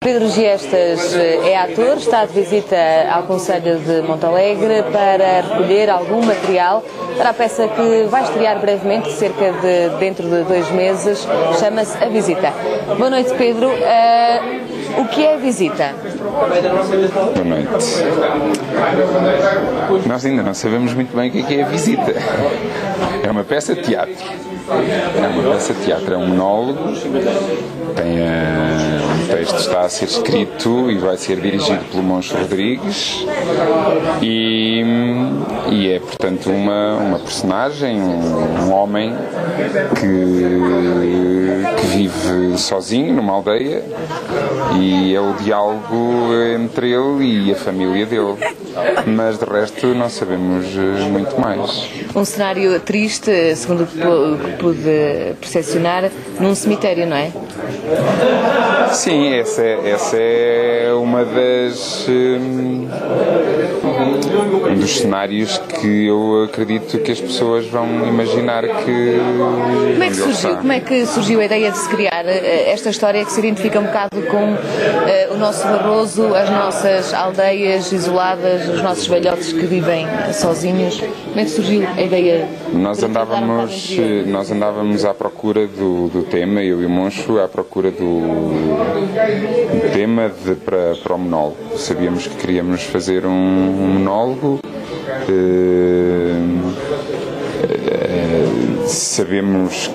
Pedro Giestas é ator, está de visita ao Conselho de Montalegre para recolher algum material para a peça que vai estrear brevemente, dentro de 2 meses, chama-se A Visita. Boa noite, Pedro. O que é a visita? Boa noite. Nós ainda não sabemos muito bem o que é a visita. É uma peça de teatro. É um monólogo. O texto está a ser escrito e vai ser dirigido pelo Moncho Rodrigues e é, portanto, uma personagem, um homem que vive sozinho numa aldeia e é o diálogo entre ele e a família dele, mas de resto não sabemos muito mais. Um cenário triste, segundo o que pude percepcionar, num cemitério, não é? Sim, essa é uma um dos cenários que eu acredito que as pessoas vão imaginar que... Como é que surgiu a ideia de se criar esta história que se identifica um bocado com o nosso Barroso, as nossas aldeias isoladas, os nossos velhotes que vivem sozinhos? Como é que surgiu a ideia? Nós andávamos à procura do tema, eu e o Moncho, à procura do tema para o monólogo. Sabíamos que queríamos fazer um monólogo. Sabemos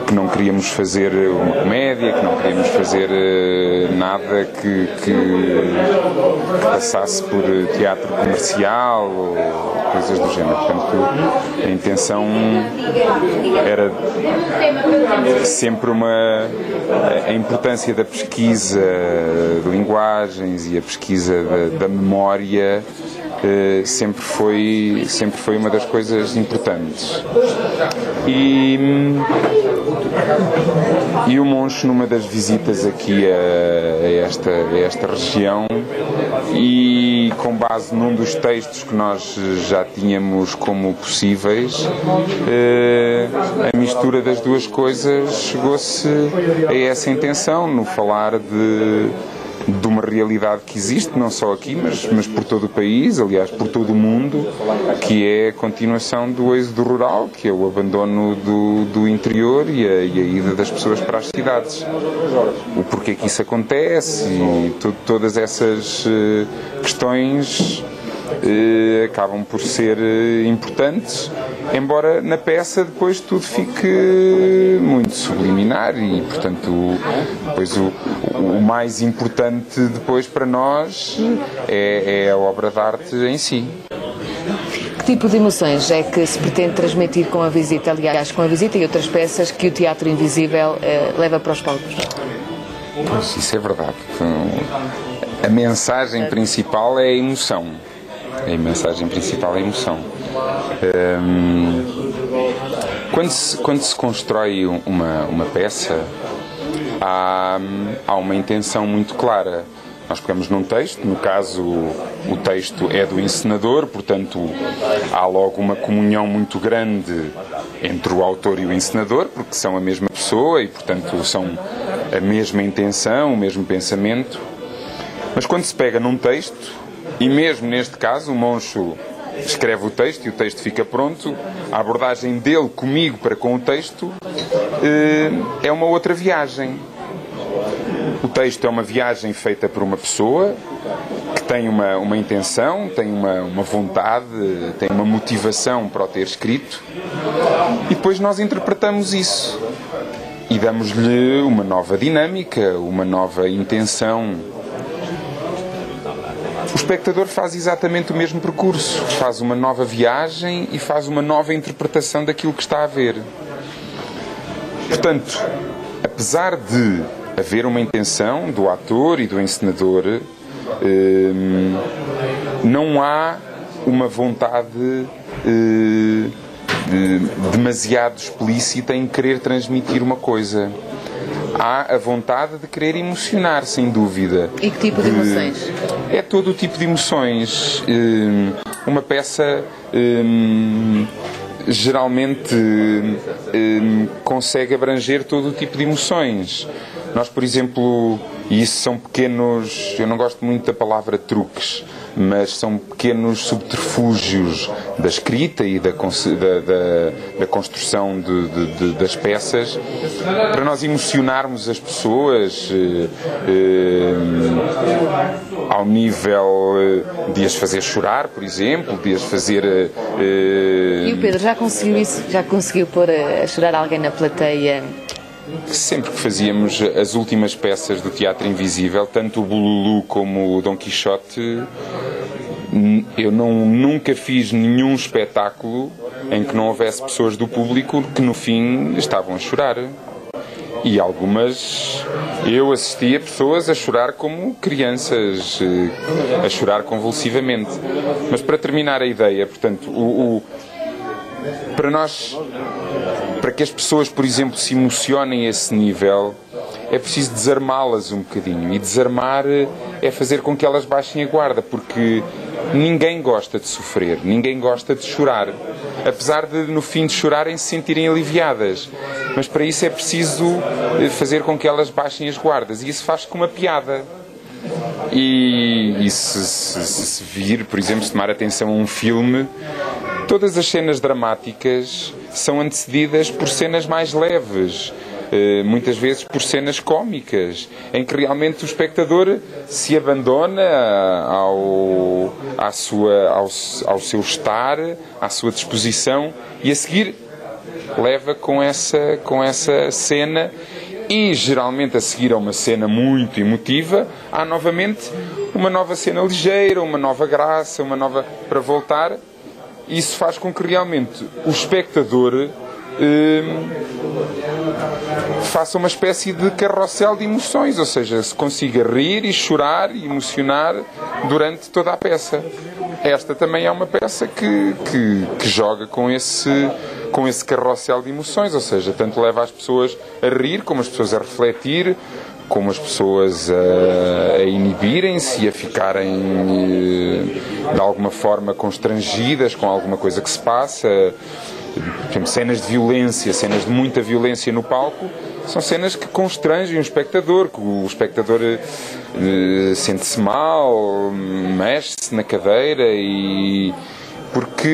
que não queríamos fazer uma comédia, que não queríamos fazer nada que passasse por teatro comercial ou coisas do género. Portanto, a intenção era sempre a importância da pesquisa de linguagens e a pesquisa da memória sempre foi uma das coisas importantes. E o Moncho, numa das visitas aqui a esta região, e com base num dos textos que nós já tínhamos como possíveis, a mistura das duas coisas chegou-se a essa intenção, no falar de uma realidade que existe, não só aqui, mas por todo o país, aliás, por todo o mundo, que é a continuação do êxodo rural, que é o abandono do interior e a ida das pessoas para as cidades. O porquê que isso acontece e todas essas questões acabam por ser importantes, embora na peça depois tudo fique muito subliminar e, portanto, depois o mais importante depois para nós é a obra de arte em si. Que tipo de emoções é que se pretende transmitir com a visita, aliás, com a visita e outras peças que o Teatro Invisível leva para os palcos? Pois, isso é verdade. A mensagem principal é a emoção. A mensagem principal é a emoção. Quando se constrói uma peça, há uma intenção muito clara. Nós pegamos num texto, no caso o texto é do encenador, portanto há logo uma comunhão muito grande entre o autor e o encenador, porque são a mesma pessoa e, portanto, são a mesma intenção, o mesmo pensamento. Mas quando se pega num texto, e mesmo neste caso o Moncho escreve o texto e o texto fica pronto, a abordagem dele comigo para com o texto é uma outra viagem. O texto é uma viagem feita por uma pessoa que tem uma intenção, tem uma vontade, tem uma motivação para o ter escrito, e depois nós interpretamos isso e damos-lhe uma nova dinâmica, uma nova intenção. O espectador faz exatamente o mesmo percurso, faz uma nova viagem e faz uma nova interpretação daquilo que está a ver. Portanto, apesar de haver uma intenção do ator e do encenador, não há uma vontade demasiado explícita em querer transmitir uma coisa. Há a vontade de querer emocionar, sem dúvida. E que tipo de emoções? É todo o tipo de emoções. Uma peça geralmente consegue abranger todo o tipo de emoções. Nós, por exemplo, e isso são pequenos, eu não gosto muito da palavra truques, mas são pequenos subterfúgios da escrita e da construção das peças para nós emocionarmos as pessoas ao nível de as fazer chorar, por exemplo, de as fazer... E o Pedro já conseguiu isso? Já conseguiu pôr a chorar alguém na plateia? Sempre que fazíamos as últimas peças do Teatro Invisível, tanto o Bululu como o Dom Quixote, eu nunca fiz nenhum espetáculo em que não houvesse pessoas do público que no fim estavam a chorar. E algumas eu assistia pessoas a chorar como crianças, a chorar convulsivamente. Mas para terminar a ideia, portanto, para nós, para que as pessoas, por exemplo, se emocionem a esse nível, é preciso desarmá-las um bocadinho. E desarmar é fazer com que elas baixem a guarda, porque ninguém gosta de sofrer, ninguém gosta de chorar. Apesar de, no fim de chorarem, se sentirem aliviadas. Mas para isso é preciso fazer com que elas baixem as guardas. E isso faz com uma piada. E se vir, por exemplo, se tomar atenção a um filme, todas as cenas dramáticas são antecedidas por cenas mais leves, muitas vezes por cenas cómicas, em que realmente o espectador se abandona ao seu estar, à sua disposição, e a seguir leva com essa cena. E geralmente a seguir a uma cena muito emotiva há novamente uma nova cena ligeira, uma nova graça, uma nova para voltar. Isso faz com que realmente o espectador faça uma espécie de carrossel de emoções, ou seja, se consiga rir e chorar e emocionar durante toda a peça. Esta também é uma peça que joga com esse carrossel de emoções, ou seja, tanto leva as pessoas a rir, como as pessoas a refletir, como as pessoas a inibirem-se e a ficarem de alguma forma constrangidas com alguma coisa que se passa. Por exemplo, cenas de violência, cenas de muita violência no palco, são cenas que constrangem o espectador, que o espectador sente-se mal, mexe-se na cadeira, e porque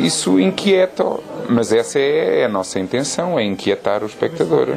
isso inquieta. Mas essa é a nossa intenção, é inquietar o espectador.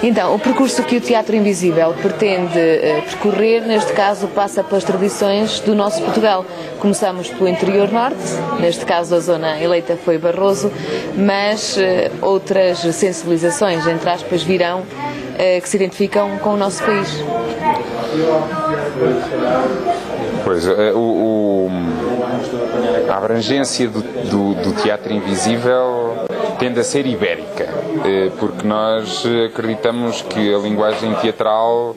Então, o percurso que o Teatro Invisível pretende percorrer, neste caso, passa pelas tradições do nosso Portugal. Começamos pelo interior norte, neste caso a zona eleita foi Barroso, mas outras sensibilizações, entre aspas, virão, que se identificam com o nosso país. Pois, a abrangência do Teatro Invisível tende a ser ibérica, porque nós acreditamos que a linguagem teatral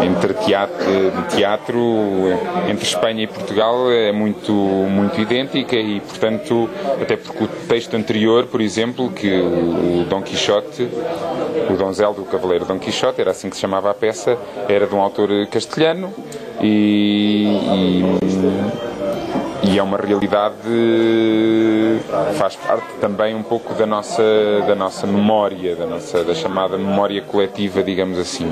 entre teatro entre Espanha e Portugal é muito idêntica, e portanto, até porque o texto anterior, por exemplo, que o Dom Quixote, o Donzel do Cavaleiro Dom Quixote, era assim que se chamava a peça, era de um autor castelhano, e é uma realidade, faz parte também um pouco da nossa memória, da chamada memória coletiva, digamos assim.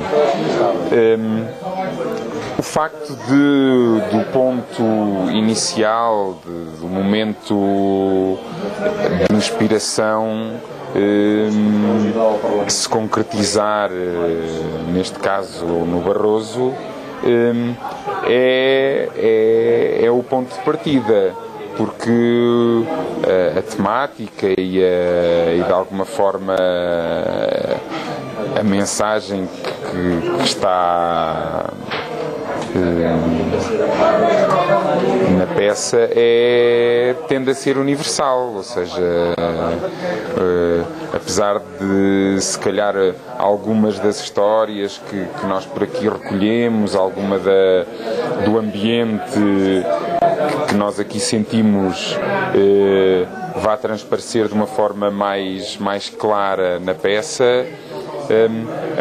O facto do ponto inicial, do momento de inspiração, se concretizar, neste caso no Barroso, é o ponto de partida, porque a temática e de alguma forma a mensagem que está na peça tende a ser universal, ou seja, apesar de se calhar algumas das histórias que nós por aqui recolhemos, alguma do ambiente que nós aqui sentimos vá transparecer de uma forma mais clara na peça,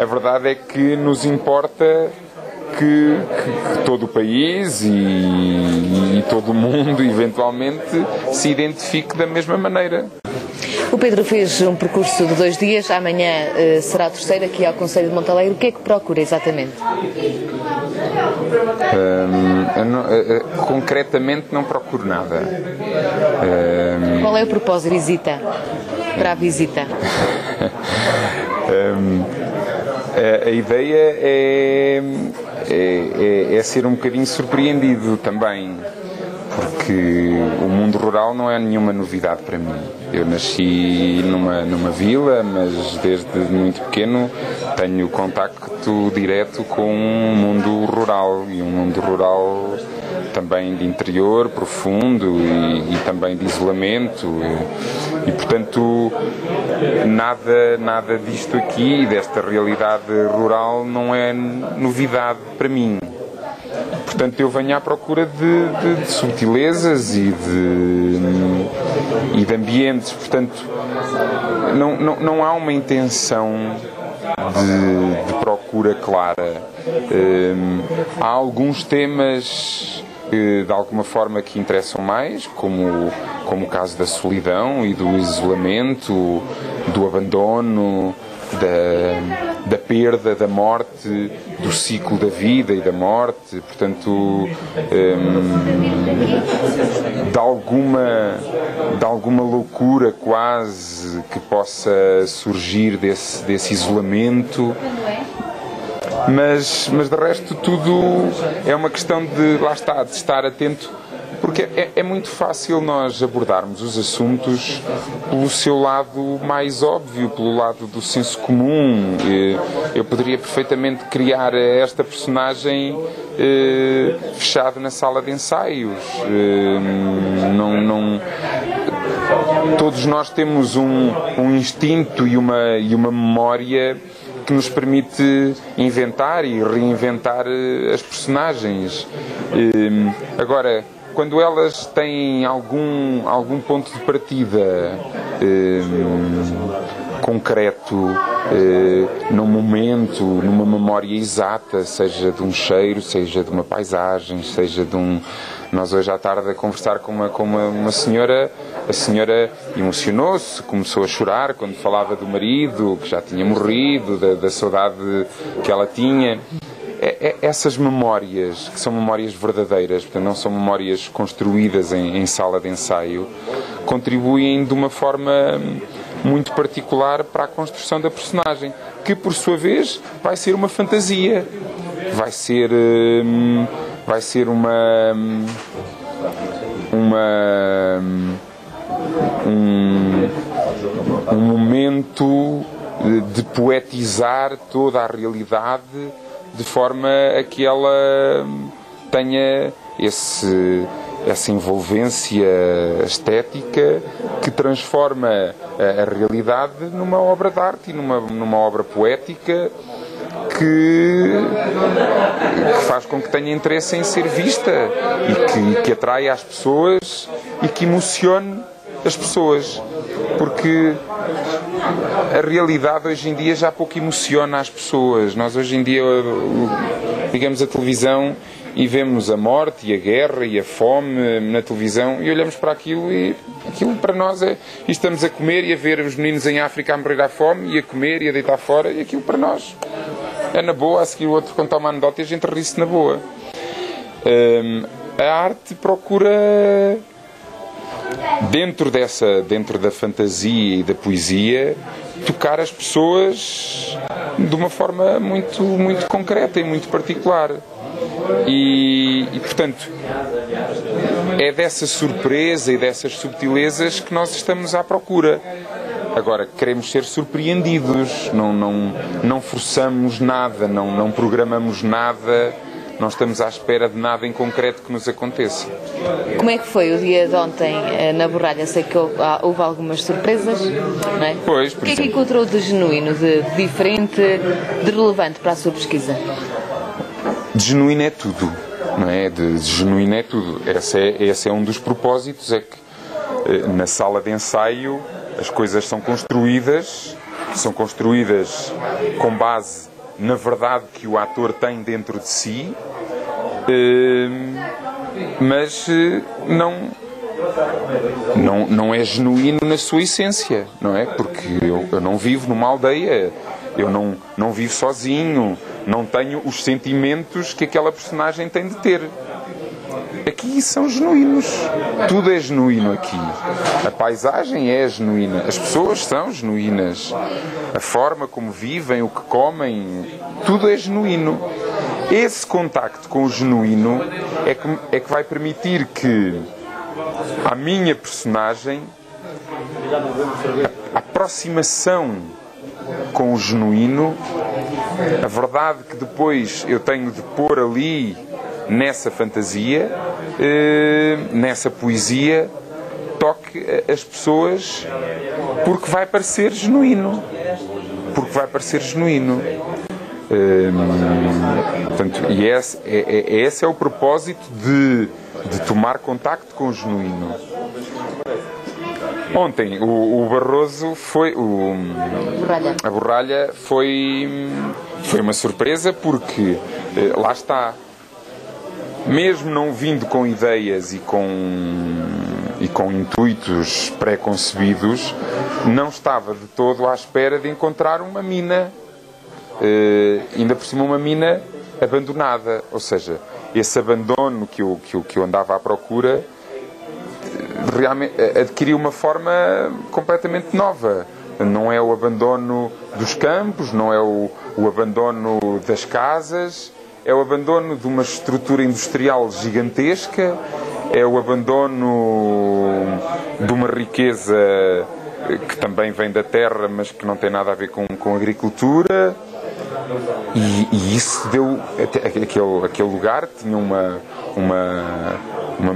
a verdade é que nos importa que todo o país e todo o mundo, eventualmente, se identifique da mesma maneira. O Pedro fez um percurso de 2 dias, amanhã será o terceiro aqui ao Concelho de Montalegre. O que é que procura exatamente? Concretamente não procuro nada. Qual é o propósito de visita? Para a visita? A ideia é ser um bocadinho surpreendido também, porque o mundo rural não é nenhuma novidade para mim. Eu nasci numa vila, mas desde muito pequeno tenho contacto direto com um mundo rural, e um mundo rural também de interior profundo e também de isolamento, e portanto nada disto aqui, desta realidade rural, não é novidade para mim. Portanto, eu venho à procura de subtilezas e de ambientes. Portanto, não há uma intenção de procura clara. Há alguns temas de alguma forma que interessam mais, como o caso da solidão e do isolamento, do abandono, da perda, da morte, do ciclo da vida e da morte, portanto, de alguma loucura quase que possa surgir desse isolamento. Mas de resto tudo é uma questão de, lá está, de estar atento, porque é muito fácil nós abordarmos os assuntos pelo seu lado mais óbvio, pelo lado do senso comum. Eu poderia perfeitamente criar esta personagem fechada na sala de ensaios. Todos nós temos um instinto e uma memória que nos permite inventar e reinventar as personagens. Agora, quando elas têm algum ponto de partida concreto, num momento, numa memória exata, seja de um cheiro, seja de uma paisagem, seja de um... Nós hoje à tarde a conversar com uma senhora, a senhora emocionou-se, começou a chorar quando falava do marido, que já tinha morrido, da saudade que ela tinha. Essas memórias, que são memórias verdadeiras, portanto não são memórias construídas em sala de ensaio, contribuem de uma forma muito particular para a construção da personagem, que por sua vez vai ser uma fantasia, vai ser um momento de poetizar toda a realidade de forma a que ela tenha essa envolvência estética que transforma a realidade numa obra de arte e numa obra poética que faz com que tenha interesse em ser vista e que atraia as pessoas e que emocione as pessoas, porque a realidade hoje em dia já pouco emociona as pessoas. Nós hoje em dia ligamos a televisão e vemos a morte e a guerra e a fome na televisão e olhamos para aquilo e aquilo para nós é... E estamos a comer e a ver os meninos em África a morrer à fome e a comer e a deitar fora, e aquilo para nós é na boa. A seguir o outro conta uma anedota e a gente ri-se na boa. A arte procura, dentro da fantasia e da poesia, tocar as pessoas de uma forma muito, muito concreta e muito particular. E portanto, é dessa surpresa e dessas subtilezas que nós estamos à procura. Agora, queremos ser surpreendidos, não forçamos nada, não programamos nada, não estamos à espera de nada em concreto que nos aconteça. Como é que foi o dia de ontem na Borralha? Sei que houve algumas surpresas, não é? Pois, o que é que encontrou de genuíno, de diferente, de relevante para a sua pesquisa? De genuíno é tudo, não é? De genuíno é tudo. Esse é um dos propósitos, é que na sala de ensaio as coisas são construídas com base na verdade que o ator tem dentro de si, mas não é genuíno na sua essência, não é? Porque eu não vivo numa aldeia, eu não vivo sozinho, não tenho os sentimentos que aquela personagem tem de ter. Aqui são genuínos, tudo é genuíno aqui. A paisagem é genuína, as pessoas são genuínas, a forma como vivem, o que comem, tudo é genuíno. Esse contacto com o genuíno é que vai permitir que a minha personagem, a aproximação com o genuíno, a verdade que depois eu tenho de pôr ali nessa fantasia, nessa poesia, toque as pessoas, porque vai parecer genuíno. Porque vai parecer genuíno. Portanto, e esse é o propósito de tomar contacto com o genuíno. Ontem o Barroso foi... A Borralha foi uma surpresa porque lá está. Mesmo não vindo com ideias e com intuitos pré-concebidos, não estava de todo à espera de encontrar uma mina, ainda por cima uma mina abandonada. Ou seja, esse abandono que eu andava à procura realmente adquiriu uma forma completamente nova. Não é o abandono dos campos, não é o abandono das casas, é o abandono de uma estrutura industrial gigantesca, é o abandono de uma riqueza que também vem da terra, mas que não tem nada a ver com a agricultura. E isso deu... Aquele lugar tinha uma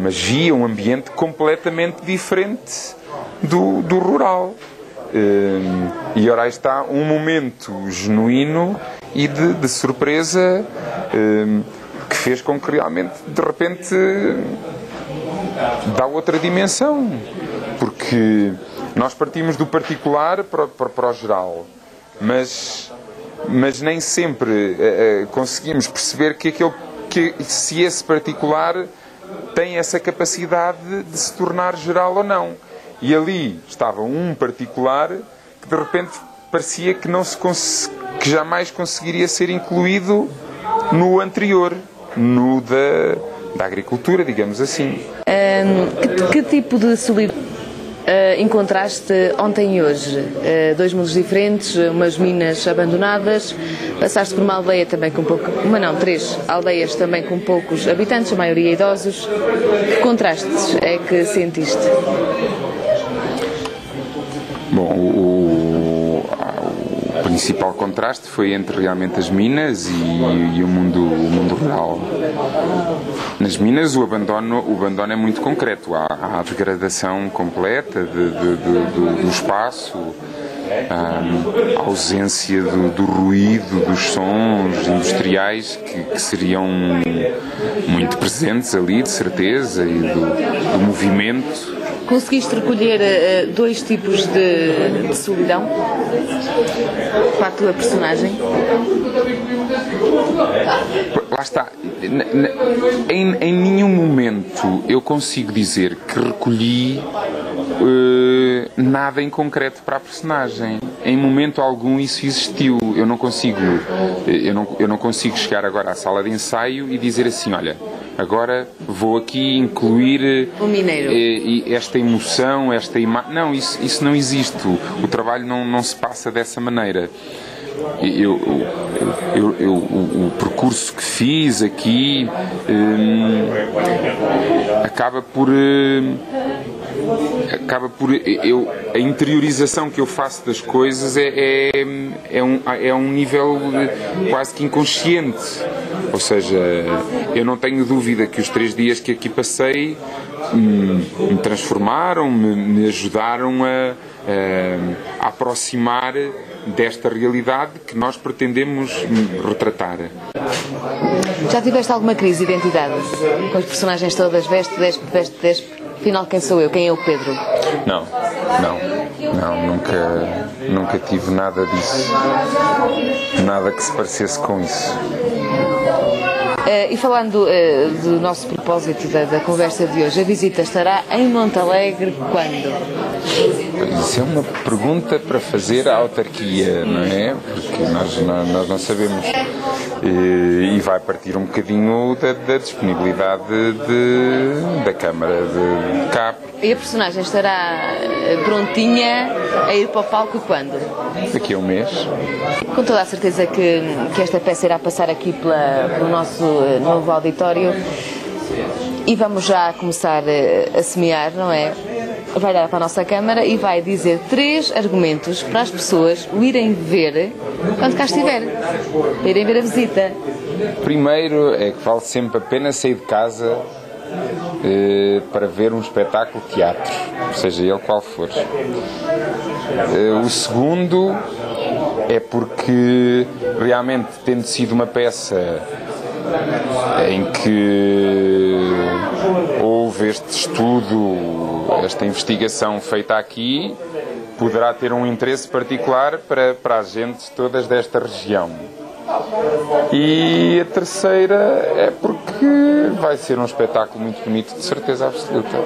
magia, um ambiente completamente diferente do rural. E ora aí está um momento genuíno e de surpresa, que fez com que realmente de repente dá outra dimensão, porque nós partimos do particular para o geral, mas nem sempre conseguimos perceber que se esse particular tem essa capacidade de se tornar geral ou não. E ali estava um particular que de repente parecia que que jamais conseguiria ser incluído no anterior, no da agricultura, digamos assim. Que tipo de solidão encontraste ontem e hoje? Dois mundos diferentes, umas minas abandonadas, passaste por uma aldeia também com três aldeias também com poucos habitantes, a maioria idosos. Que contrastes é que sentiste? Bom, o principal contraste foi entre realmente as minas e o mundo rural. Nas minas o abandono é muito concreto, há a degradação completa do espaço, a ausência do ruído, dos sons industriais que seriam muito presentes ali, de certeza, e do movimento. Conseguiste recolher dois tipos de solidão para a tua personagem? Lá está. Em nenhum momento eu consigo dizer que recolhi nada em concreto para a personagem. Em momento algum isso existiu. Eu não consigo chegar agora à sala de ensaio e dizer assim, olha, agora vou aqui incluir o mineiro. Esta emoção, esta imagem. Não, isso não existe. O trabalho não se passa dessa maneira. O percurso que fiz aqui acaba por a interiorização que eu faço das coisas é um nível quase que inconsciente. Ou seja, eu não tenho dúvida que os 3 dias que aqui passei me transformaram, me ajudaram a aproximar desta realidade que nós pretendemos retratar. Já tiveste alguma crise de identidade? Com as personagens todas, veste, afinal quem sou eu? Quem é o Pedro? Não. Não, nunca tive nada disso. Nada que se parecesse com isso. E falando do nosso propósito da conversa de hoje, a visita estará em Montalegre quando? Isso é uma pergunta para fazer à autarquia, não é? Porque nós não sabemos. E vai partir um bocadinho da disponibilidade da Câmara de cá. E a personagem estará prontinha a ir para o palco quando? Daqui a um mês. Com toda a certeza que esta peça irá passar aqui pelo nosso novo auditório e vamos já começar a semear, não é? Vai dar para a nossa Câmara e vai dizer 3 argumentos para as pessoas o irem ver quando cá estiver, para irem ver a visita. Primeiro é que vale sempre a pena sair de casa para ver um espetáculo de teatro, seja ele qual for. O segundo é porque realmente, tendo sido uma peça em que houve este estudo, esta investigação feita aqui, poderá ter um interesse particular para as gentes todas desta região. E a terceira é porque vai ser um espetáculo muito bonito, de certeza absoluta.